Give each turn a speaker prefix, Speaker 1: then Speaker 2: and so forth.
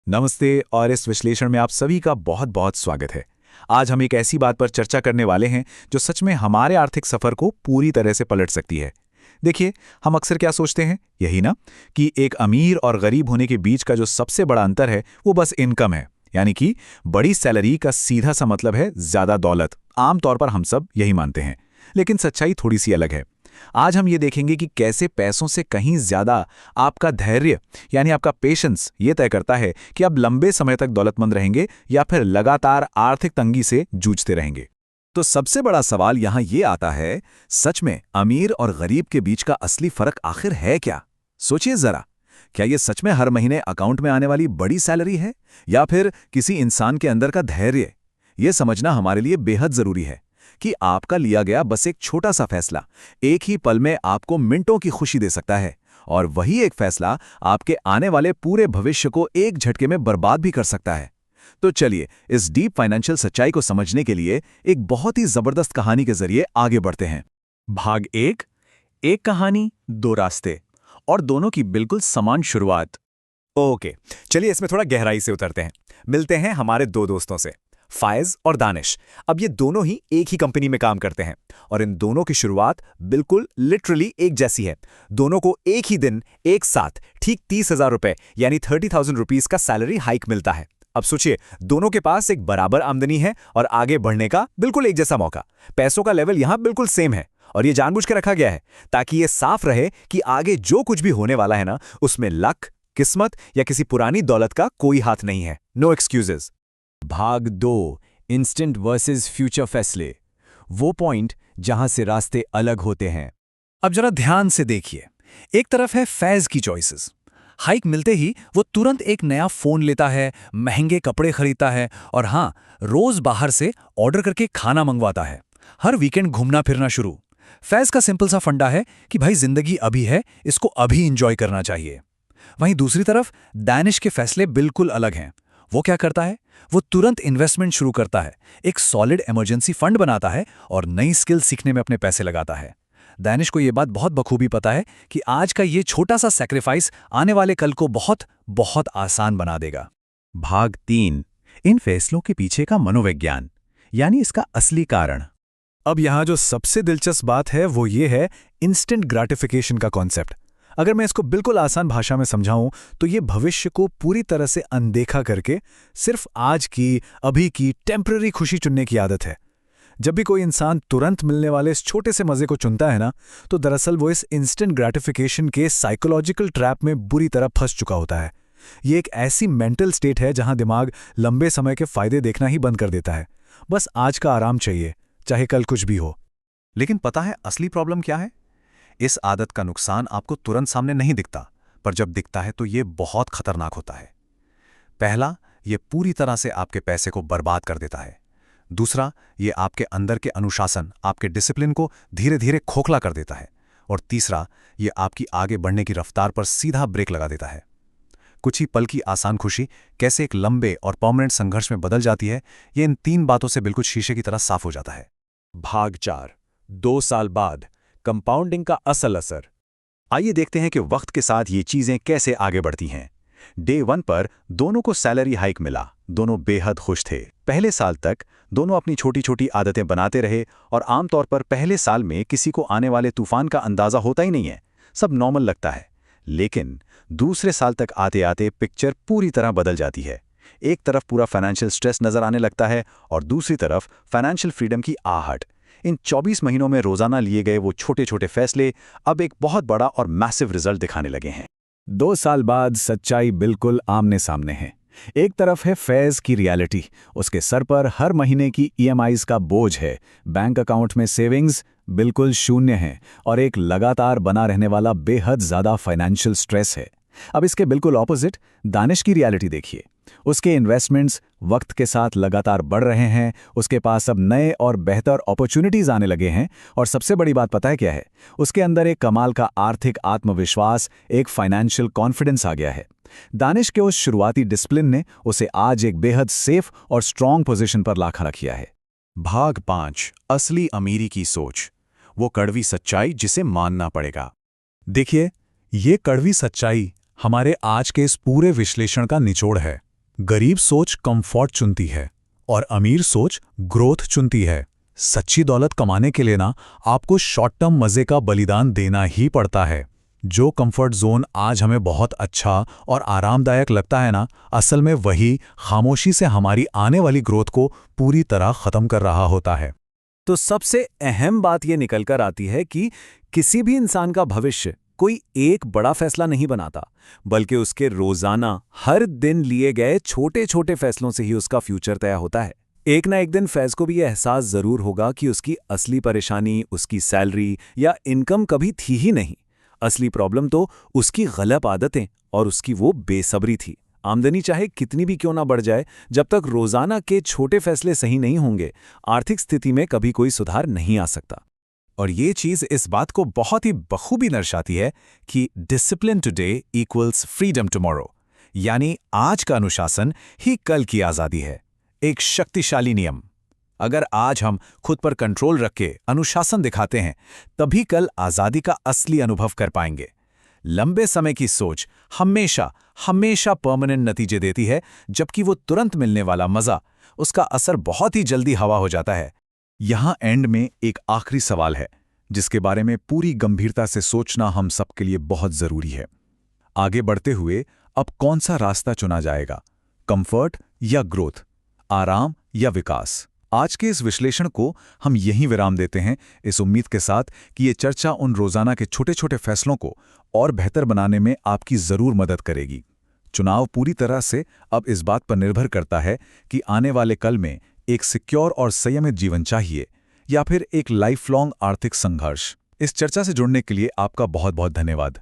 Speaker 1: नमस्ते और इस विश्लेषण में आप सभी का बहुत बहुत स्वागत है। आज हम एक ऐसी बात पर चर्चा करने वाले हैं जो सच में हमारे आर्थिक सफर को पूरी तरह से पलट सकती है। देखिए, हम अक्सर क्या सोचते हैं, यही ना, कि एक अमीर और गरीब होने के बीच का जो सबसे बड़ा अंतर है वो बस इनकम है। यानी कि बड़ी सैलरी का सीधा सा मतलब है ज्यादा दौलत। आमतौर पर हम सब यही मानते हैं, लेकिन सच्चाई थोड़ी सी अलग है। आज हम ये देखेंगे कि कैसे पैसों से कहीं ज्यादा आपका धैर्य, यानी आपका पेशेंस, ये तय करता है कि आप लंबे समय तक दौलतमंद रहेंगे या फिर लगातार आर्थिक तंगी से जूझते रहेंगे।
Speaker 2: तो सबसे बड़ा सवाल यहाँ ये आता है, सच में अमीर और गरीब के बीच का असली फर्क आखिर है क्या? सोचिए जरा, क्या ये सच में हर महीने अकाउंट में आने वाली बड़ी सैलरी है या फिर किसी इंसान के अंदर का धैर्य? ये समझना हमारे लिए बेहद जरूरी है कि आपका लिया गया बस एक छोटा सा फैसला एक ही पल में आपको मिनटों की खुशी दे सकता है, और वही एक फैसला आपके आने वाले पूरे भविष्य को एक झटके में बर्बाद भी कर सकता है। तो चलिए इस डीप फाइनेंशियल सच्चाई को समझने के लिए एक बहुत ही जबरदस्त कहानी के जरिए आगे बढ़ते हैं। भाग एक कहानी, दो रास्ते, और दोनों की बिल्कुल समान शुरुआत।
Speaker 1: ओके, चलिए इसमें थोड़ा गहराई से उतरते हैं। मिलते हैं हमारे दो दोस्तों से, फायज और दानिश। अब ये दोनों ही एक ही कंपनी में काम करते हैं और इन दोनों की शुरुआत बिल्कुल लिटरली एक जैसी है। दोनों को एक ही दिन, एक साथ, ठीक 30,000 रुपए यानी 30,000 रुपीज का सैलरी हाइक मिलता है। अब सोचिए, दोनों के पास एक बराबर आमदनी है और आगे बढ़ने का बिल्कुल एक जैसा मौका। पैसों का लेवल यहां बिल्कुल सेम है और ये जानबूझ के रखा गया है ताकि ये साफ रहे कि आगे जो कुछ भी होने वाला है ना, उसमें लक, किस्मत या किसी पुरानी दौलत का कोई हाथ नहीं है। No excuses.
Speaker 2: भाग 2, इंस्टेंट वर्सेस फ्यूचर फैसले, वो पॉइंट जहां से रास्ते अलग होते हैं।
Speaker 3: अब जरा ध्यान से देखिए, एक तरफ है फैज की चॉइसेस। हाइक मिलते ही वो तुरंत एक नया फोन लेता है, महंगे कपड़े खरीदता है और हाँ, रोज बाहर से ऑर्डर करके खाना मंगवाता है। हर वीकेंड घूमना फिरना शुरू। फैज का सिंपल सा फंडा है कि भाई जिंदगी अभी है, इसको अभी इंजॉय करना चाहिए। वहीं दूसरी तरफ दानिश के फैसले बिल्कुल अलग हैं। वो क्या करता है? वो तुरंत इन्वेस्टमेंट शुरू करता है, एक सॉलिड इमरजेंसी फंड बनाता है और नई स्किल सीखने में अपने पैसे लगाता है। दानिश को यह बात बहुत बखूबी पता है कि आज का ये छोटा सा सैक्रिफाइस आने वाले कल को बहुत बहुत आसान बना देगा।
Speaker 2: भाग 3, इन फैसलों के पीछे का मनोविज्ञान, यानी इसका असली कारण।
Speaker 3: अब यहाँ जो सबसे दिलचस्प बात है वो ये है इंस्टेंट ग्रेटिफिकेशन का कॉन्सेप्ट। अगर मैं इसको बिल्कुल आसान भाषा में समझाऊं तो ये भविष्य को पूरी तरह से अनदेखा करके सिर्फ आज की, अभी की टेम्पररी खुशी चुनने की आदत है। जब भी कोई इंसान तुरंत मिलने वाले इस छोटे से मजे को चुनता है ना, तो दरअसल वो इस इंस्टेंट ग्रेटिफिकेशन के साइकोलॉजिकल ट्रैप में बुरी तरह फंस चुका होता है। ये एक ऐसी मेंटल स्टेट है जहां दिमाग लंबे समय के फायदे देखना ही बंद कर देता है। बस आज का आराम चाहिए, चाहे कल कुछ भी हो।
Speaker 2: लेकिन पता है असली प्रॉब्लम क्या है? इस आदत का नुकसान आपको तुरंत सामने नहीं दिखता, पर जब दिखता है तो ये बहुत खतरनाक होता है। पहला, ये पूरी तरह से आपके पैसे को बर्बाद कर देता है। दूसरा, ये आपके अंदर के अनुशासन, आपके डिसिप्लिन को धीरे धीरे खोखला कर देता है। और तीसरा, ये आपकी आगे बढ़ने की रफ्तार पर सीधा ब्रेक लगा देता है। कुछ ही पल की आसान खुशी कैसे एक लंबे और परमानेंट संघर्ष में बदल जाती है, ये इन 3 बातों से बिल्कुल शीशे की तरह साफ हो जाता है। भाग 4, 2 साल बाद, कंपाउंडिंग का असल असर। आइए देखते हैं कि वक्त के साथ ये चीजें कैसे आगे बढ़ती हैं। डे 1 पर दोनों को सैलरी हाइक मिला। दोनों बेहद खुश थे। पहले साल तक दोनों अपनी छोटी छोटी आदतें बनाते रहे और आमतौर पर पहले साल में किसी को आने वाले तूफान का अंदाजा होता ही नहीं है, सब नॉर्मल लगता है। लेकिन दूसरे साल तक आते आते पिक्चर पूरी तरह बदल जाती है। एक तरफ पूरा फाइनेंशियल स्ट्रेस नजर आने लगता है और दूसरी तरफ फाइनेंशियल फ्रीडम की आहट। इन 24 महीनों में रोजाना लिए गए वो छोटे छोटे फैसले अब एक बहुत बड़ा और मैसिव रिजल्ट दिखाने लगे हैं।
Speaker 3: 2 साल बाद सच्चाई बिल्कुल आमने सामने है। एक तरफ है फैज की रियलिटी, उसके सर पर हर महीने की ईएमआईज का बोझ है, बैंक अकाउंट में सेविंग्स बिल्कुल शून्य हैं और एक लगातार बना रहने वाला बेहद ज़्यादा फाइनेंशियल स्ट्रेस है। अब इसके बिल्कुल ऑपोजिट दानिश की रियलिटी देखिए। उसके इन्वेस्टमेंट्स वक्त के साथ लगातार बढ़ रहे हैं, उसके पास अब नए और बेहतर अपॉर्चुनिटीज़ आने लगे हैं और सबसे बड़ी बात पता है क्या है? उसके अंदर एक कमाल का आर्थिक आत्मविश्वास, एक फाइनेंशियल कॉन्फिडेंस आ गया है। दानिश के उस शुरुआती डिसिप्लिन ने उसे आज एक बेहद सेफ और स्ट्रॉन्ग पोजीशन पर ला खड़ा किया है।
Speaker 2: भाग 5, असली अमीरी की सोच, वो कड़वी सच्चाई जिसे मानना पड़ेगा।
Speaker 3: देखिए, ये कड़वी सच्चाई हमारे आज के इस पूरे विश्लेषण का निचोड़ है।
Speaker 2: गरीब सोच कंफर्ट चुनती है और अमीर सोच ग्रोथ चुनती है। सच्ची दौलत कमाने के लिए ना आपको शॉर्ट टर्म मजे का बलिदान देना ही पड़ता है। जो कंफर्ट जोन आज हमें बहुत अच्छा और आरामदायक लगता है ना, असल में वही खामोशी से हमारी आने वाली ग्रोथ को पूरी तरह खत्म कर रहा होता है।
Speaker 3: तो सबसे अहम बात यह निकलकर आती है कि किसी भी इंसान का भविष्य कोई एक बड़ा फैसला नहीं बनाता, बल्कि उसके रोजाना हर दिन लिए गए छोटे छोटे फैसलों से ही उसका फ्यूचर तय होता है। एक ना एक दिन फैज़ को भी यह एहसास जरूर होगा कि उसकी असली परेशानी उसकी सैलरी या इनकम कभी थी ही नहीं। असली प्रॉब्लम तो उसकी गलत आदतें और उसकी वो बेसब्री थी। आमदनी चाहे कितनी भी क्यों ना बढ़ जाए, जब तक रोजाना के छोटे फैसले सही नहीं होंगे, आर्थिक स्थिति में कभी कोई सुधार नहीं आ सकता।
Speaker 1: और ये चीज इस बात को बहुत ही बखूबी दर्शाती है कि discipline today equals freedom tomorrow, यानी आज का अनुशासन ही कल की आजादी है। एक शक्तिशाली नियम। अगर आज हम खुद पर कंट्रोल रख के अनुशासन दिखाते हैं, तभी कल आजादी का असली अनुभव कर पाएंगे। लंबे समय की सोच हमेशा हमेशा परमानेंट नतीजे देती है, जबकि वो तुरंत मिलने वाला मजा, उसका असर बहुत ही जल्दी हवा हो जाता है।
Speaker 2: यहाँ एंड में एक आखिरी सवाल है जिसके बारे में पूरी गंभीरता से सोचना हम सबके लिए बहुत जरूरी है। आगे बढ़ते हुए अब कौन सा रास्ता चुना जाएगा, कंफर्ट या ग्रोथ, आराम या विकास? आज के इस विश्लेषण को हम यहीं विराम देते हैं, इस उम्मीद के साथ कि ये चर्चा उन रोजाना के छोटे छोटे फैसलों को और बेहतर बनाने में आपकी जरूर मदद करेगी। चुनाव पूरी तरह से अब इस बात पर निर्भर करता है कि आने वाले कल में एक सिक्योर और संयमित जीवन चाहिए या फिर एक लाइफ लॉन्ग आर्थिक संघर्ष। इस चर्चा से जुड़ने के लिए आपका बहुत बहुत धन्यवाद।